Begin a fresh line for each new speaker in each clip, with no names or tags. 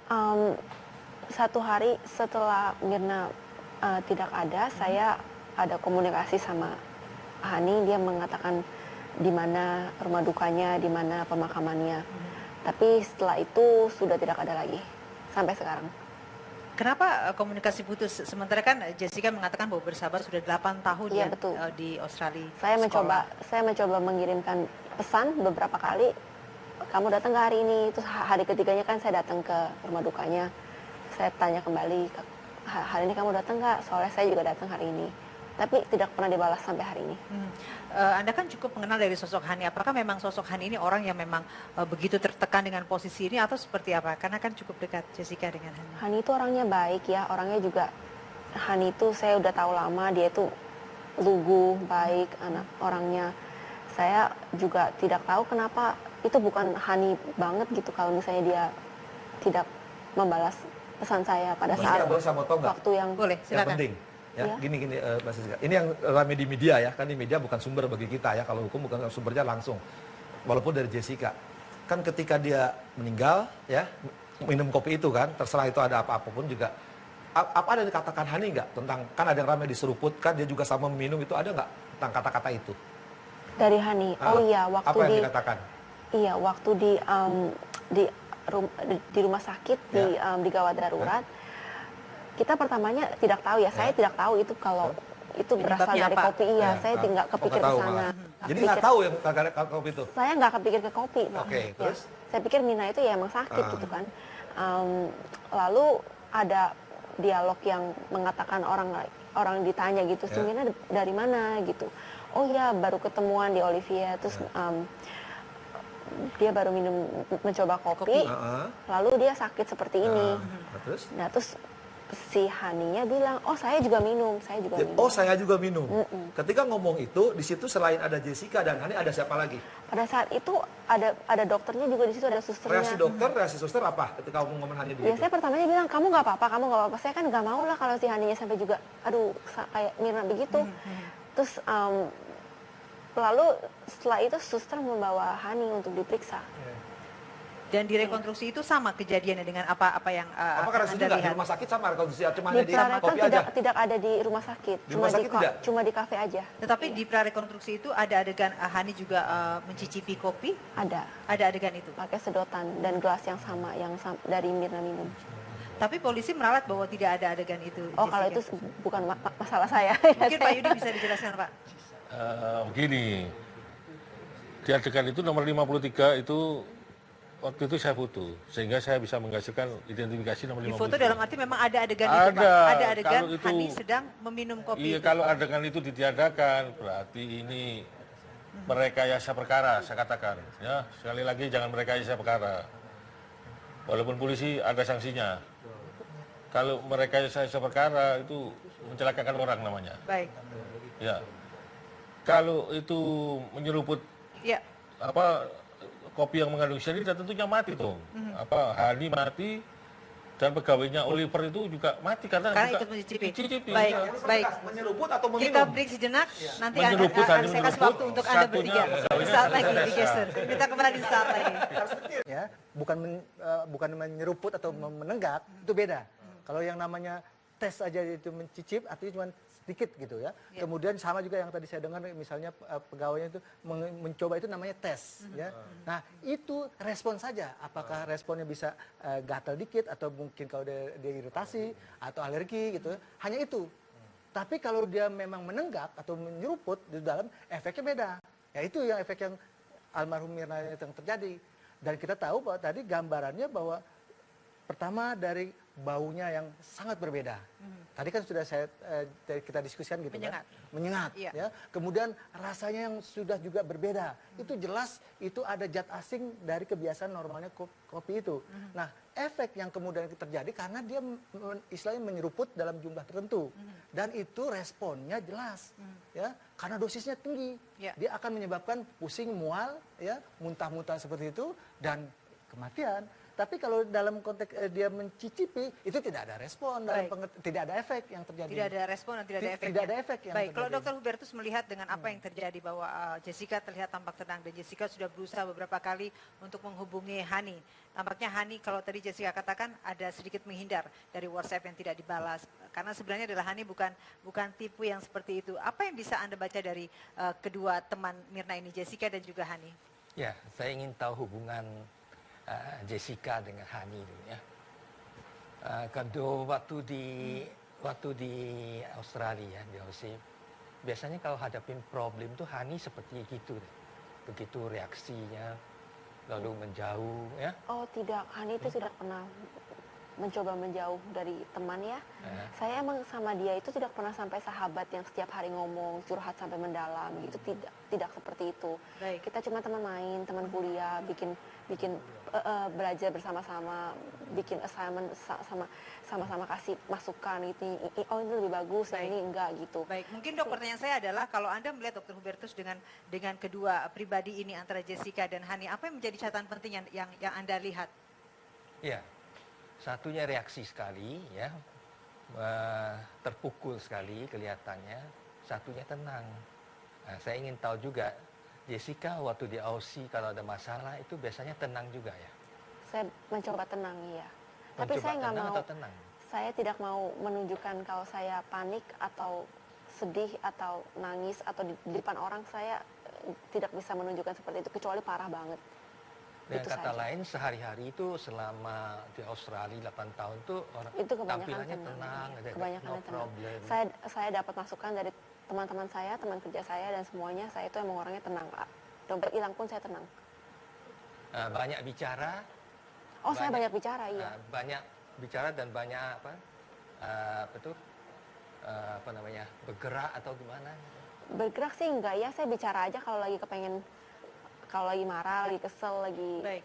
Um, Satu hari setelah Mirna tidak ada, saya ada komunikasi sama Hani. Dia mengatakan di mana rumah dukanya, di mana pemakamannya. Tapi setelah itu sudah tidak ada lagi sampai sekarang.
Kenapa komunikasi putus? Sementara kan Jessica mengatakan bahwa bersahabat sudah 8 tahun
Iya,
ya
betul.
Di Australia.
Saya mencoba mengirimkan pesan beberapa kali. Kamu datang ke hari ini. Terus hari ketiganya kan saya datang ke rumah dukanya. Saya tanya kembali, hari ini kamu datang nggak? Soalnya saya juga datang hari ini. Tapi tidak pernah dibalas sampai hari ini.
Anda kan cukup mengenal dari sosok Hani. Apakah memang sosok Hani ini orang yang memang begitu tertekan dengan posisi ini atau seperti apa? Karena kan cukup dekat Jessica dengan Hani.
Hani itu orangnya baik ya. Orangnya juga, Hani itu saya udah tahu lama. Dia itu lugu, baik, anak orangnya. Saya juga tidak tahu kenapa itu bukan Hani banget gitu kalau misalnya dia tidak membalas pesan saya pada saat waktu yang
boleh, silakan.
Yang penting ya,
iya.
gini Mbak Siska. Ini yang rame di media ya, kan di media bukan sumber bagi kita ya, kalau hukum bukan sumbernya langsung. Walaupun dari Jessica. Kan ketika dia meninggal ya, minum kopi itu kan, terserah itu ada apa-apapun juga. Apa ada dikatakan Hani nggak tentang, kan ada yang rame diseruput kan, dia juga sama minum, itu ada nggak tentang kata-kata itu?
Dari Hani. Oh iya, waktu
apa yang dikatakan?
Iya, waktu di rumah sakit, di gawat darurat, kita pertamanya tidak tahu ya. Saya tidak tahu itu kalau itu berasal dari
apa?
kopi. Iya, saya tidak kepikir ke sana.
Jadi nggak tahu yang gara-gara kopi itu?
Saya nggak kepikir ke kopi, Pak.
Oke, terus?
Saya pikir Mina itu ya emang sakit gitu kan. Lalu ada dialog yang mengatakan orang ditanya gitu, si Mina dari mana gitu. Oh ya, baru ketemuan di Olivia, terus dia baru mencoba kopi. Lalu dia sakit seperti ini. Nah, terus si Haninya bilang, oh saya juga minum.
Oh saya juga minum. Ketika ngomong itu, di situ selain ada Jessica dan Hani, ada siapa lagi?
Pada saat itu ada dokternya juga di situ, ada susternya.
Reaksi suster apa ketika ngomong Hani begitu?
Ya saya pertamanya bilang, kamu nggak apa-apa. Saya kan nggak mau lah kalau si Haninya sampai juga, aduh kayak Mirna begitu. Terus lalu setelah itu suster membawa Hani untuk diperiksa.
Dan di rekonstruksi itu sama kejadiannya dengan apa yang
apakah
Anda lihat?
di rumah sakit sama rekonstruksi? Cuma
Di
di
prarekon
kopi aja?
tidak ada di rumah sakit. Cuma di kafe aja.
Tetapi di prarekonstruksi itu ada adegan Hani juga mencicipi kopi?
Ada.
Ada adegan itu?
Pakai sedotan dan gelas yang sama, dari Mirna minum.
Tapi polisi meralat bahwa tidak ada adegan itu.
Oh, kalau itu bukan masalah saya.
Mungkin Pak Yudi bisa dijelaskan, Pak.
Begini, di adegan itu nomor 53 itu waktu itu saya foto, sehingga saya bisa menghasilkan identifikasi nomor 53.
Di foto dalam arti memang ada adegan itu, Pak? Ada adegan Hani sedang meminum kopi.
Iya, kalau adegan itu ditiadakan, berarti ini merekayasa perkara, saya katakan. Ya, sekali lagi jangan merekayasa perkara. Walaupun polisi ada sanksinya. Kalau merekayasa perkara itu mencelakakan orang namanya.
Baik.
Ya. Kalau itu menyeruput kopi yang mengandung cyanida, tentunya mati dong. Hani mati dan pegawainya Oliver itu juga mati karena
ikut mencicipi. Baik.
Menyeruput atau meminum?
Kita break sejenak, nanti saya kasih waktu untuk Anda bertiga. Saat lagi di Gestur. Kita kembali saat lagi.
Ya, bukan menyeruput atau menenggak, itu beda. Kalau yang namanya tes aja itu mencicip, artinya cuma sedikit gitu ya. Kemudian sama juga yang tadi saya dengar, misalnya pegawainya itu mencoba, itu namanya tes. Ya. Nah itu respon saja, apakah responnya bisa gatal dikit atau mungkin kalau dia iritasi atau alergi gitu, hanya itu. Tapi kalau dia memang menenggak atau menyeruput di dalam, efeknya beda. Ya itu yang efek yang almarhum Mirna yang terjadi. Dan kita tahu bahwa tadi gambarannya bahwa pertama dari baunya yang sangat berbeda. Tadi kan sudah kita diskusikan gitu, menyengat,
iya.
Ya. Kemudian rasanya yang sudah juga berbeda. Itu jelas itu ada zat asing dari kebiasaan normalnya kopi itu. Nah, efek yang kemudian terjadi karena dia istilahnya menyeruput dalam jumlah tertentu. Dan itu responnya jelas, ya, karena dosisnya tinggi. Dia akan menyebabkan pusing, mual, ya, muntah-muntah seperti itu dan kematian. Tapi kalau dalam konteks dia mencicipi, itu tidak ada respon,
Baik.
tidak ada efek yang terjadi.
Tidak ada respon dan tidak ada efeknya.
Tidak ada efek yang
Baik, kalau
terjadi.
Dr. Hubertus melihat dengan apa yang terjadi bahwa Jessica terlihat tampak tenang dan Jessica sudah berusaha beberapa kali untuk menghubungi Hani. Nampaknya Hani, kalau tadi Jessica katakan ada sedikit menghindar dari WhatsApp yang tidak dibalas. Karena sebenarnya adalah Hani bukan tipe yang seperti itu. Apa yang bisa Anda baca dari kedua teman Mirna ini, Jessica dan juga Hani?
Ya, saya ingin tahu hubungan Jessica dengan Hani dulu ya. Kalau waktu di Australia, di Aussie, biasanya kalau hadapin problem tuh Hani seperti gitu, begitu reaksinya, lalu menjauh ya.
Oh tidak, Hani itu tidak pernah mencoba menjauh dari teman ya. Saya emang sama dia itu tidak pernah sampai sahabat yang setiap hari ngomong, curhat sampai mendalam gitu, tidak seperti itu.
Baik.
Kita cuma teman main, teman kuliah, bikin belajar bersama-sama, bikin assignment sama-sama kasih masukan gitu. Oh ini lebih bagus,
Baik.
yang ini enggak gitu.
Baik, mungkin dok pertanyaan saya adalah kalau Anda melihat Dr. Hubertus dengan kedua pribadi ini antara Jessica dan Hani, apa yang menjadi catatan penting yang Anda lihat?
Ya, satunya reaksi sekali ya, terpukul sekali kelihatannya. Satunya tenang. Nah, saya ingin tahu juga Jessica waktu di Aussie kalau ada masalah itu biasanya tenang juga ya.
Saya mencoba tenang ya. Tapi
Mencoba
saya nggak
tenang
mau.
atau tenang?
Saya tidak mau menunjukkan kalau saya panik atau sedih atau nangis atau di depan orang. Saya tidak bisa menunjukkan seperti itu kecuali parah banget.
Dengan
Itu
kata
saja.
lain sehari-hari itu selama di Australia 8 tahun tuh orang
Itu kebanyakan
tampilannya
tenang.
tenang, aja,
Kebanyakan
no
tenang.
problem.
Saya dapat masukan dari teman-teman saya, teman kerja saya dan semuanya. Saya itu emang orangnya tenang. Dompet hilang pun saya tenang.
Banyak bicara.
Oh saya banyak bicara iya.
Banyak bicara dan banyak apa namanya bergerak atau gimana?
Bergerak sih enggak ya. Saya bicara aja kalau lagi kepengen, kalau lagi marah, lagi kesel, lagi
Baik.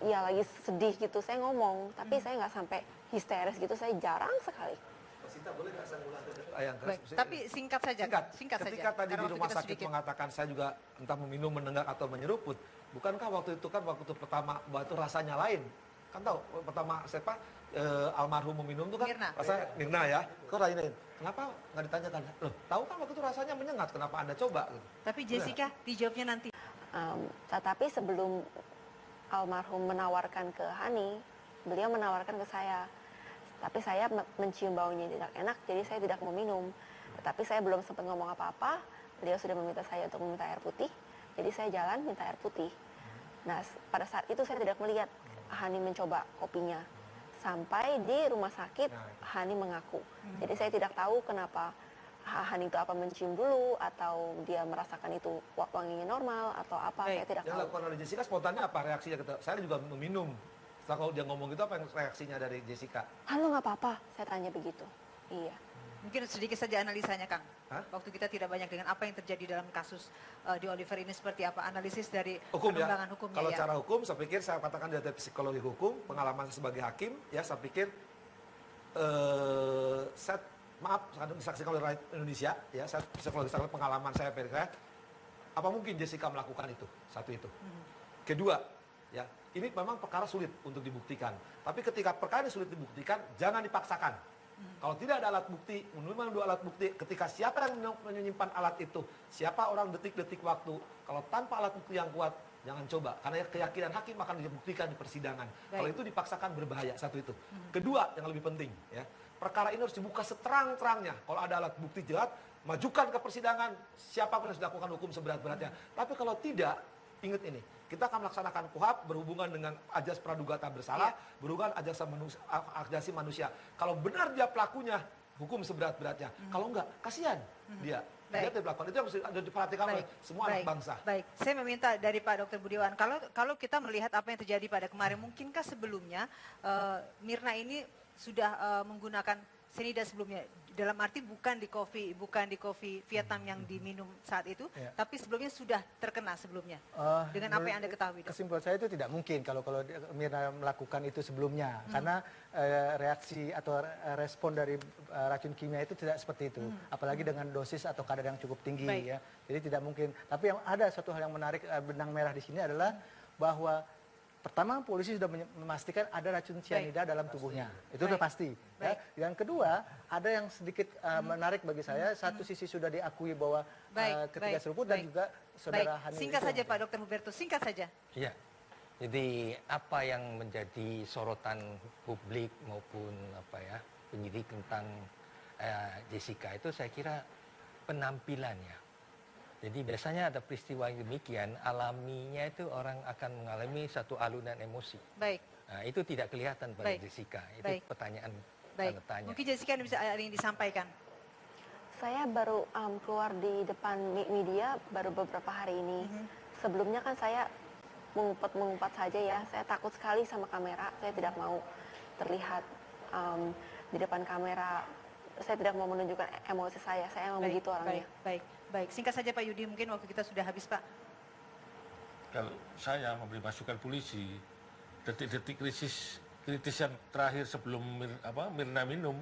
ya lagi sedih gitu. Saya ngomong. Tapi saya nggak sampai histeris gitu. Saya jarang sekali.
Sita, boleh nggak saya ulang yang
Baik, tapi singkat saja. Singkat
Ketika
saja.
tadi
karena
di
waktu
rumah
kita
sakit
sedikit.
mengatakan saya juga entah meminum, menenggak atau menyeruput, bukankah waktu itu pertama waktu rasanya lain? Kan tahu pertama siapa almarhum meminum itu kan
Mirna.
rasanya Mirna ya. Kok lain? Kenapa nggak ditanyakan? Loh, tahu kan waktu itu rasanya menyengat, kenapa Anda coba gitu.
Tapi Jessica dijawabnya nanti.
Tetapi sebelum almarhum menawarkan ke Hani, beliau menawarkan ke saya. Tapi saya mencium baunya tidak enak, jadi saya tidak mau minum. Tetapi saya belum sempat ngomong apa-apa, beliau sudah meminta saya untuk meminta air putih. Jadi saya jalan minta air putih. Nah, pada saat itu saya tidak melihat Hani mencoba kopinya. Sampai di rumah sakit, Hani mengaku. Jadi saya tidak tahu kenapa Hani itu apa mencium dulu, atau dia merasakan itu wanginya normal, atau apa,
Baik.
saya tidak
Yang
tahu.
dilakukan oleh Jessica spontannya apa reaksinya? Saya juga meminum. Setelah kalau dia ngomong gitu apa yang reaksinya dari Jessica?
Halo nggak apa-apa, saya tanya begitu. Iya.
Mungkin sedikit saja analisanya, Kang.
Hah?
Waktu kita tidak banyak dengan apa yang terjadi dalam kasus di Oliver ini seperti apa? Analisis dari
Hukum ya.
pengembangan hukumnya
Kalau
ya.
cara hukum, saya pikir saya katakan dari psikologi hukum, pengalaman saya sebagai hakim, ya saya pikir disaksikan oleh rakyat Indonesia, ya saya psikologi pengalaman saya pikir, apa mungkin Jessica melakukan itu? Satu itu. Kedua, ya ini memang perkara sulit untuk dibuktikan. Tapi ketika perkara ini sulit dibuktikan, jangan dipaksakan. Kalau tidak ada alat bukti, menemukan dua alat bukti, ketika siapa yang menyimpan alat itu, siapa orang detik-detik waktu, kalau tanpa alat bukti yang kuat, jangan coba. Karena keyakinan hakim akan dibuktikan di persidangan. Kalau itu dipaksakan berbahaya, satu itu. Kedua, yang lebih penting, ya perkara ini harus dibuka seterang-terangnya. Kalau ada alat bukti jelas, majukan ke persidangan, siapapun harus dilakukan hukum seberat-beratnya. Tapi kalau tidak, ingat ini, kita akan melaksanakan KUHAP berhubungan dengan ajas praduga tak bersalah, berhubungan ajasi manusia. Kalau benar dia pelakunya, hukum seberat-beratnya. Kalau enggak, kasihan dia. Dia tidak melakukan. Itu yang harus diperhatikan oleh semua anak bangsa.
Baik, saya meminta dari Pak Dr. Budiawan, kalau kita melihat apa yang terjadi pada kemarin, mungkinkah sebelumnya Mirna ini sudah menggunakan cyanida sebelumnya? Dalam arti bukan di kopi Vietnam yang diminum saat itu, tapi sebelumnya sudah terkena sebelumnya. Dengan apa yang Anda ketahui, Dok?
Kesimpulan saya itu tidak mungkin kalau Mirna melakukan itu sebelumnya, karena reaksi atau respon dari racun kimia itu tidak seperti itu, apalagi dengan dosis atau kadar yang cukup tinggi.
Baik.
Ya. Jadi tidak mungkin. Tapi yang ada satu hal yang menarik, benang merah di sini adalah bahwa pertama polisi sudah memastikan ada racun cyanida dalam tubuhnya, itu
Baik.
udah pasti. Ya. Yang kedua, ada yang sedikit menarik bagi saya, satu sisi sudah diakui bahwa ketika seruput dan juga saudara Hani.
Singkat
itu
saja
yang-
Pak Dr. Hubertus, singkat saja.
Iya. Jadi apa yang menjadi sorotan publik maupun penyidik tentang Jessica itu saya kira penampilannya. Jadi biasanya ada peristiwa yang demikian, alaminya itu orang akan mengalami satu alunan emosi.
Baik.
Nah, itu tidak kelihatan pada
Baik.
Jessica. Itu
Baik.
pertanyaan
Baik.
tanda tanya.
Mungkin Jessica bisa ada yang disampaikan.
Saya baru keluar di depan media baru beberapa hari ini. Sebelumnya kan saya mengumpat saja ya. Saya takut sekali sama kamera. Saya tidak mau terlihat di depan kamera. Saya tidak mau menunjukkan emosi saya. Saya emang begitu orangnya.
Baik. Singkat saja Pak Yudi, mungkin waktu kita sudah habis Pak.
Kalau saya memberi masukan polisi, detik-detik kritis yang terakhir sebelum Mirna minum,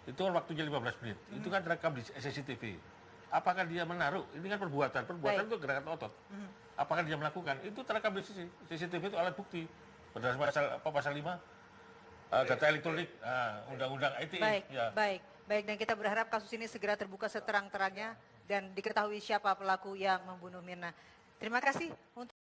itu kan waktunya 15 menit. Itu kan terekam di CCTV. Apakah dia menaruh? Ini kan perbuatan. Perbuatan
Baik.
itu gerakan otot. Apakah dia melakukan? Itu terekam di CCTV, itu alat bukti. Berdasarkan pasal 5 data elektronik, undang-undang ITE.
Baik,
Ya.
baik. Dan kita berharap kasus ini segera terbuka seterang-terangnya dan diketahui siapa pelaku yang membunuh Mirna. Terima kasih untuk